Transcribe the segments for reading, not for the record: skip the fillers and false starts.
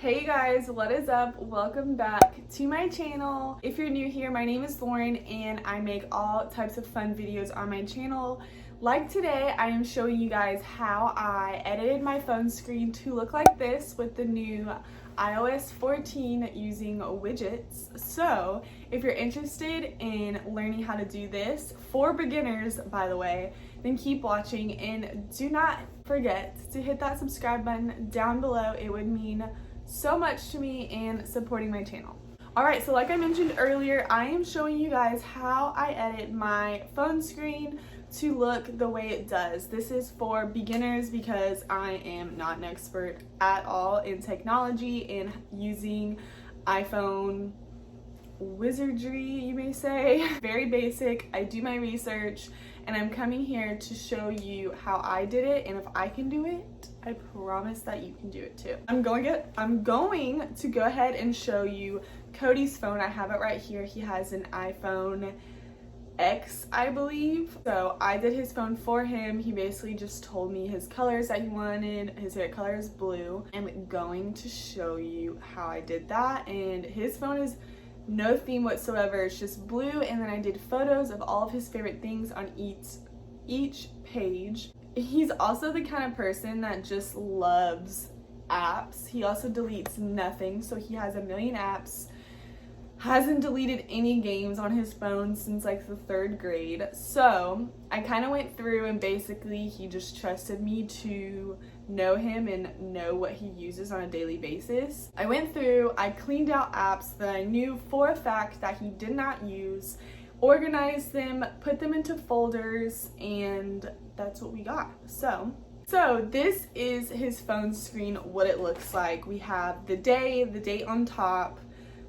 Hey guys, what is up? Welcome back to my channel. If you're new here, my name is Lauren and I make all types of fun videos on my channel. Like today, I am showing you guys how I edited my phone screen to look like this with the new iOS 14 using widgets. So if you're interested in learning how to do this, for beginners by the way, then keep watching and do not forget to hit that subscribe button down below. It would mean so much to me and supporting my channel. Alright, so like I mentioned earlier, I am showing you guys how I edit my phone screen to look the way it does. This is for beginners because I am not an expert at all in technology and using iPhone wizardry, you may say. Very basic. I do my research and I'm coming here to show you how I did it, and if I can do it, I promise that you can do it too. I'm going to go ahead and show you Cody's phone. I have it right here. He has an iPhone X, I believe. So I did his phone for him. He basically just told me his colors that he wanted. His favorite color is blue. I'm going to show you how I did that, and his phone is no theme whatsoever. It's just blue, and then I did photos of all of his favorite things on each page. He's also the kind of person that just loves apps. He also deletes nothing, so he has a million apps. Hasn't deleted any games on his phone since like the 3rd grade. So I kind of went through and basically he just trusted me to know him and know what he uses on a daily basis. I went through, I cleaned out apps that I knew for a fact that he did not use, organized them, put them into folders, and that's what we got. So this is his phone screen, what it looks like. We have the date on top.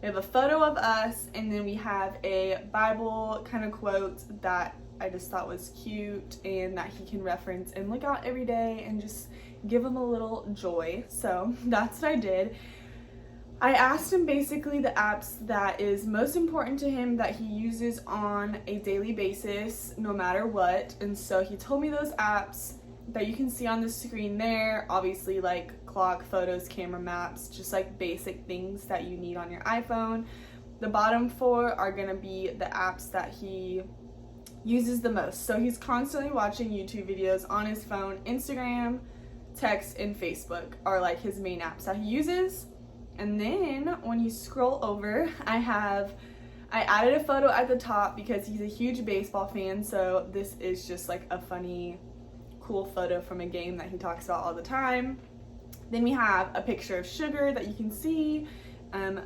We have a photo of us, and then we have a Bible kind of quote that I just thought was cute and that he can reference and look out every day and just give him a little joy. So that's what I did. I asked him basically the apps that is most important to him that he uses on a daily basis no matter what, and so he told me those apps that you can see on the screen there, obviously like clock, photos, camera, maps, just like basic things that you need on your iPhone. The bottom 4 are gonna be the apps that he uses the most. So he's constantly watching YouTube videos on his phone. Instagram, text, and Facebook are like his main apps that he uses. And then when you scroll over, I added a photo at the top because he's a huge baseball fan, so this is just like a funny, cool photo from a game that he talks about all the time. Then we have a picture of Sugar that you can see.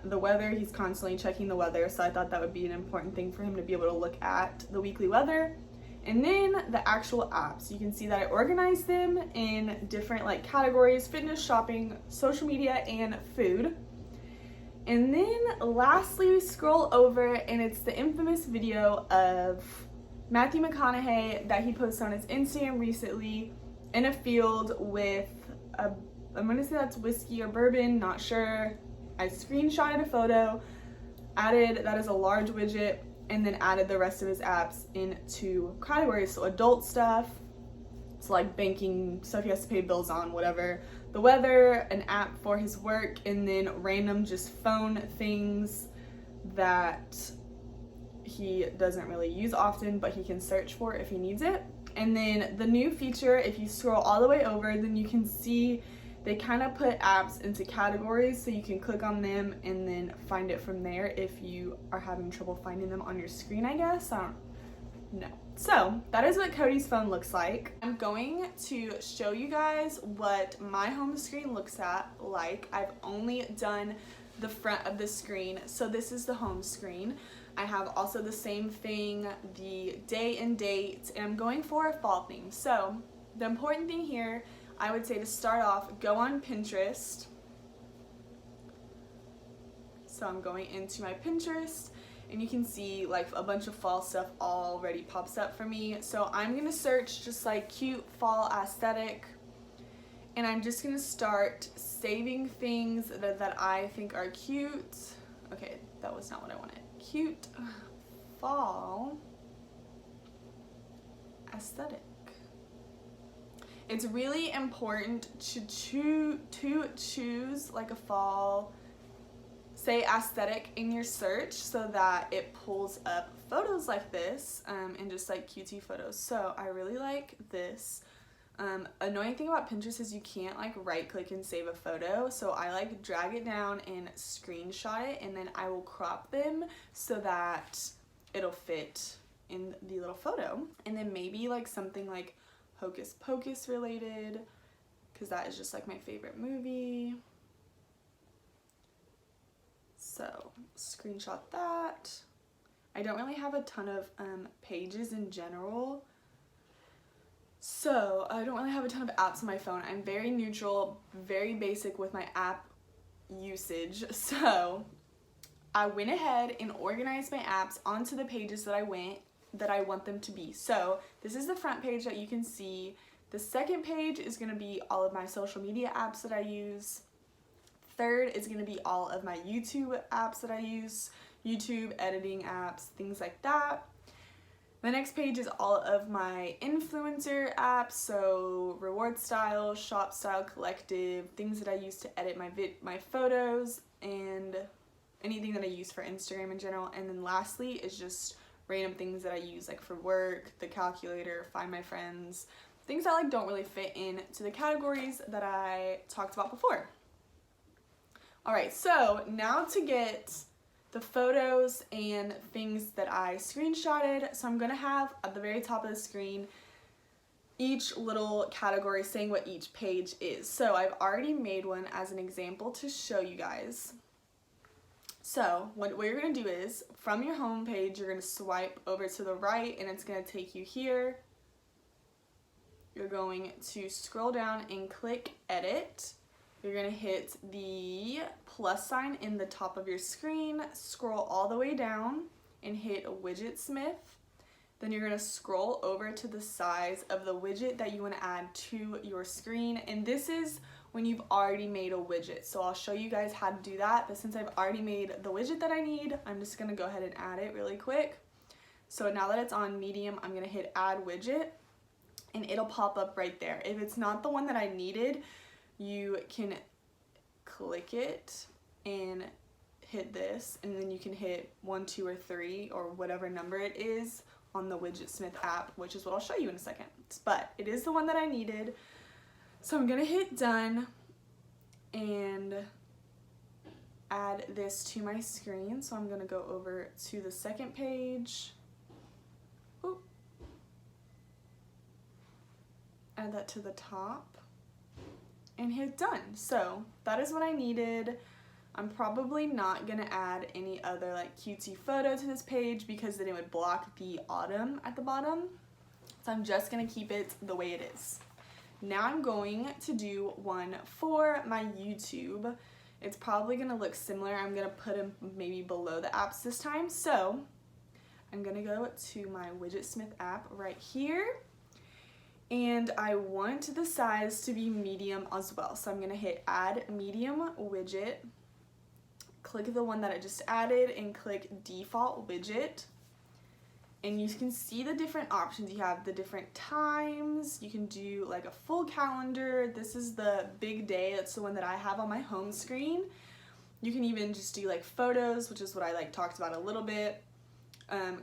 The weather, he's constantly checking the weather, so I thought that would be an important thing for him to be able to look at the weekly weather. And then the actual apps, you can see that I organized them in different like categories: fitness, shopping, social media, and food. And then lastly we scroll over and it's the infamous video of Matthew McConaughey that he posted on his Instagram recently in a field with I'm gonna say that's whiskey or bourbon, not sure. I screenshotted a photo, added that as a large widget, and then added the rest of his apps into categories. So adult stuff, so like banking, stuff he has to pay bills on, whatever. The weather, an app for his work, and then random just phone things that he doesn't really use often, but he can search for if he needs it. And then the new feature, if you scroll all the way over, then you can see they kind of put apps into categories, so you can click on them and then find it from there if you are having trouble finding them on your screen, I guess. I don't know. So that is what Cody's phone looks like. I'm going to show you guys what my home screen looks like. I've only done the front of the screen, so this is the home screen. I have also the same thing, the day and date, and I'm going for a fall theme. So the important thing here, I would say to start off, go on Pinterest. So I'm going into my Pinterest, and you can see like a bunch of fall stuff already pops up for me. So I'm gonna search just like cute fall aesthetic, and I'm just gonna start saving things that I think are cute. Okay, that was not what I wanted. Cute fall aesthetic. It's really important to choose like a fall, say, aesthetic in your search so that it pulls up photos like this and just like cutesy photos. So I really like this. Annoying thing about Pinterest is you can't like right click and save a photo, so I like drag it down and screenshot it, and then I will crop them so that it'll fit in the little photo. And then maybe like something like Hocus Pocus related, because that is just like my favorite movie. So screenshot that. I don't really have a ton of pages in general, so I don't really have a ton of apps on my phone. I'm very neutral, very basic with my app usage. So I went ahead and organized my apps onto the pages that I want them to be. So this is the front page that you can see. The second page is going to be all of my social media apps that I use. Third is going to be all of my YouTube apps that I use, YouTube editing apps, things like that. The next page is all of my influencer apps, so Reward Style, Shop Style Collective, things that I use to edit my photos, and anything that I use for Instagram in general. And then lastly is just random things that I use like for work, the calculator, Find My Friends, things that like don't really fit into the categories that I talked about before. Alright, so now to get the photos and things that I screenshotted. So I'm going to have at the very top of the screen each little category saying what each page is. So I've already made one as an example to show you guys. So what you're going to do is from your home page, you're going to swipe over to the right and it's going to take you here. You're going to scroll down and click edit. You're going to hit the plus sign in the top of your screen, scroll all the way down and hit Widgetsmith. Then you're going to scroll over to the size of the widget that you want to add to your screen. And this is when you've already made a widget. So I'll show you guys how to do that. But since I've already made the widget that I need, I'm just going to go ahead and add it really quick. So now that it's on medium, I'm going to hit add widget and it'll pop up right there. If it's not the one that I needed, you can click it and hit this, and then you can hit 1, 2, or 3 or whatever number it is on the Widgetsmith app, which is what I'll show you in a second. But it is the one that I needed. So I'm gonna hit done and add this to my screen. So I'm gonna go over to the second page. Oop. Add that to the top and hit done. So that is what I needed. I'm probably not gonna add any other like cutesy photo to this page because then it would block the autumn at the bottom. So I'm just gonna keep it the way it is. Now I'm going to do one for my YouTube. It's probably gonna look similar. I'm gonna put them maybe below the apps this time. So I'm gonna go to my Widgetsmith app right here. And I want the size to be medium as well. So I'm gonna hit add medium widget, click the one that I just added and click default widget. And you can see the different options. You have the different times, you can do like a full calendar. This is the big day, that's the one that I have on my home screen. You can even just do like photos, which is what I like talked about a little bit.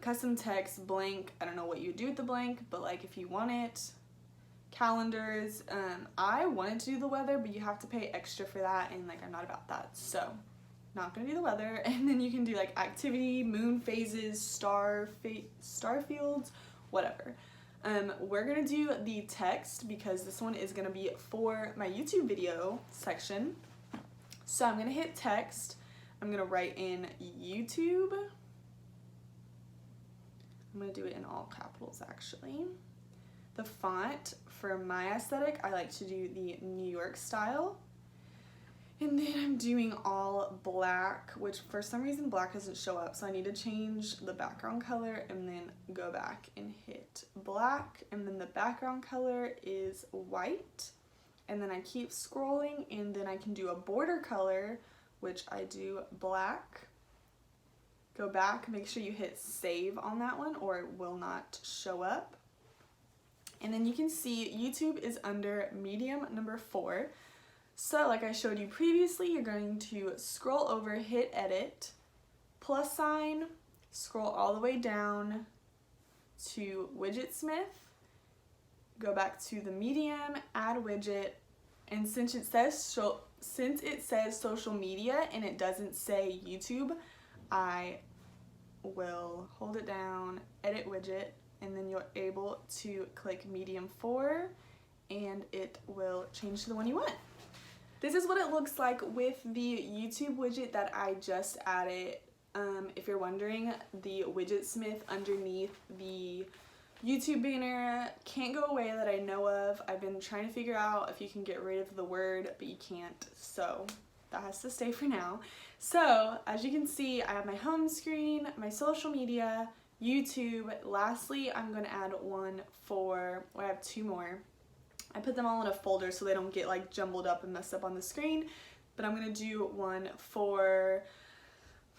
Custom text, blank, I don't know what you do with the blank, but like if you want it. Calendars, I wanted to do the weather, but you have to pay extra for that, and like I'm not about that, so not gonna do the weather. And then you can do like activity, moon phases, star fields, whatever. We're gonna do the text because this one is gonna be for my YouTube video section. So I'm gonna hit text. I'm gonna write in YouTube. I'm gonna do it in all capitals actually. The font, for my aesthetic, I like to do the New York style. And then I'm doing all black, which for some reason black doesn't show up, so I need to change the background color and then go back and hit black. And then the background color is white. And then I keep scrolling, and then I can do a border color, which I do black. Go back, make sure you hit save on that one or it will not show up. And then you can see YouTube is under medium number 4. So like I showed you previously, you're going to scroll over, hit edit, plus sign, scroll all the way down to Widgetsmith, go back to the medium, add widget, and since it says social media and it doesn't say YouTube, I will hold it down, edit widget, and then you're able to click medium 4 and it will change to the one you want. This is what it looks like with the YouTube widget that I just added. If you're wondering, the Widgetsmith underneath the YouTube banner can't go away that I know of. I've been trying to figure out if you can get rid of the word, but you can't, so that has to stay for now. So as you can see, I have my home screen, my social media, YouTube. Lastly, I'm going to add one for, well, I have 2 more. I put them all in a folder so they don't get like jumbled up and messed up on the screen, but I'm going to do one for,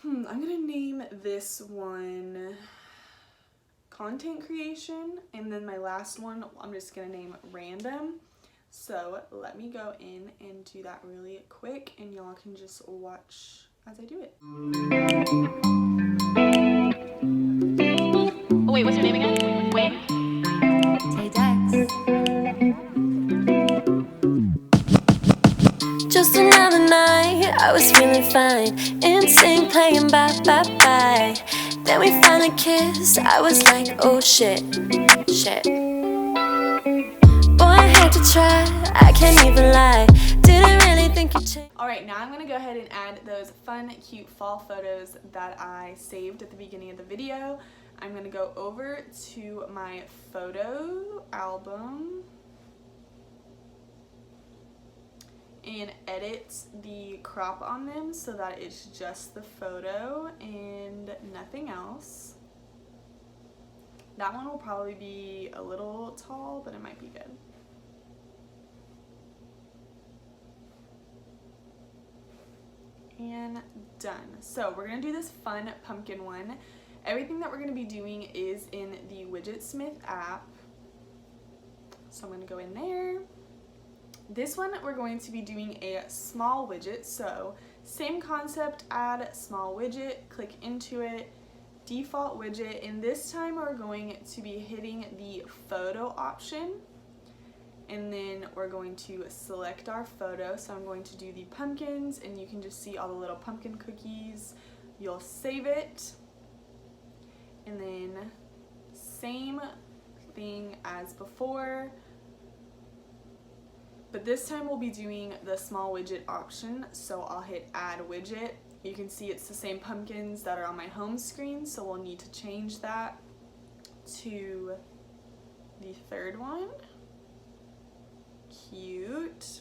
I'm going to name this one content creation, and then my last one I'm just going to name random. So let me go in and do that really quick and y'all can just watch as I do it. Oh wait, what's your name again? Wait. Hey Dex. Just another night, I was feeling fine. NSYNC playing bye bye bye. Then we finally kissed, I was like, oh shit, shit. Boy, I had to try, I can't even lie. Didn't really think you'd change. Alright, now I'm going to go ahead and add those fun, cute fall photos that I saved at the beginning of the video. I'm going to go over to my photo album and edit the crop on them so that it's just the photo and nothing else. That one will probably be a little tall, but it might be good. And done. So we're gonna do this fun pumpkin one. Everything that we're gonna be doing is in the Widgetsmith app. So I'm gonna go in there. This one we're going to be doing a small widget. So same concept, add small widget, click into it, default widget, and this time we're going to be hitting the photo option. And then we're going to select our photo. So I'm going to do the pumpkins and you can just see all the little pumpkin cookies. You'll save it. And then same thing as before. But this time we'll be doing the small widget option. So I'll hit add widget. You can see it's the same pumpkins that are on my home screen. So we'll need to change that to the third one. Cute.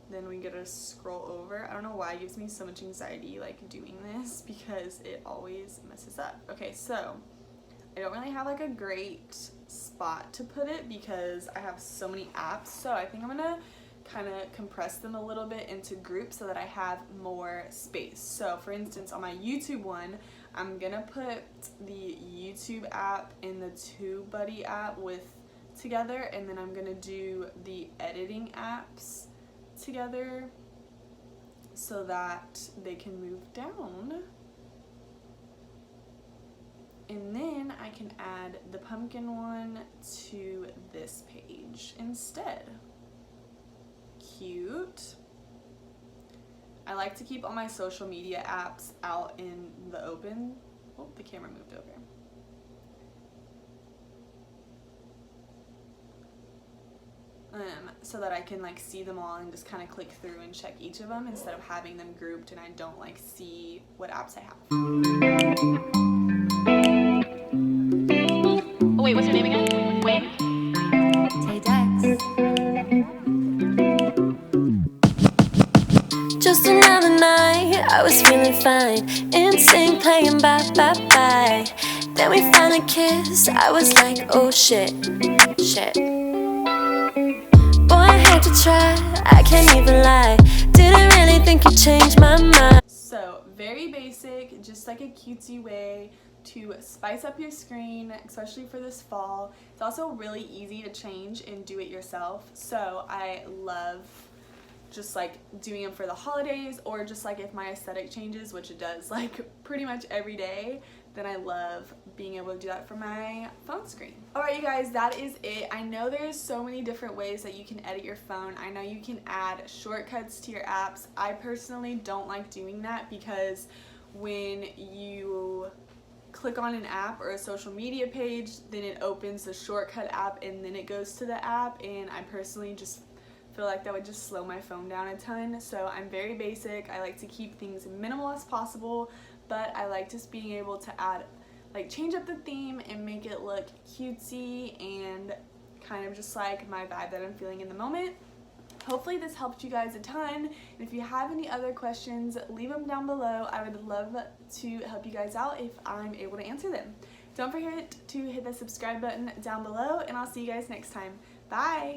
Then we gotta scroll over. I don't know why it gives me so much anxiety like doing this because it always messes up. Okay, so I don't really have like a great spot to put it because I have so many apps. So I think I'm gonna kind of compress them a little bit into groups so that I have more space. So for instance, on my YouTube one, I'm gonna put the YouTube app and the TubeBuddy app together, and then I'm gonna do the editing apps together so that they can move down. And then I can add the pumpkin one to this page instead. Cute. I like to keep all my social media apps out in the open. Oh, the camera moved over. So that I can like see them all and just kind of click through and check each of them instead of having them grouped and I don't like see what apps I have. Oh wait, what's your name again? Wait. Hey Dex. Just another night, I was feeling fine. NSYNC playing bye bye bye. Then we finally kissed, I was like, oh shit, shit. Boy, I had to try, I can't even lie. Didn't really think you'd change my mind. So very basic, just like a cutesy way to spice up your screen, especially for this fall. It's also really easy to change and do it yourself, so I love just like doing them for the holidays, or just like if my aesthetic changes, which it does like pretty much every day, then I love being able to do that for my phone screen. Alright you guys, that is it. I know there's so many different ways that you can edit your phone. I know you can add shortcuts to your apps. I personally don't like doing that because when you click on an app or a social media page, then it opens the shortcut app and then it goes to the app, and I personally just feel like that would just slow my phone down a ton. So I'm very basic. I like to keep things minimal as possible, but I like just being able to add, like, change up the theme and make it look cutesy and kind of just like my vibe that I'm feeling in the moment. Hopefully this helped you guys a ton, and if you have any other questions, leave them down below. I would love to help you guys out if I'm able to answer them. Don't forget to hit the subscribe button down below, and I'll see you guys next time. Bye!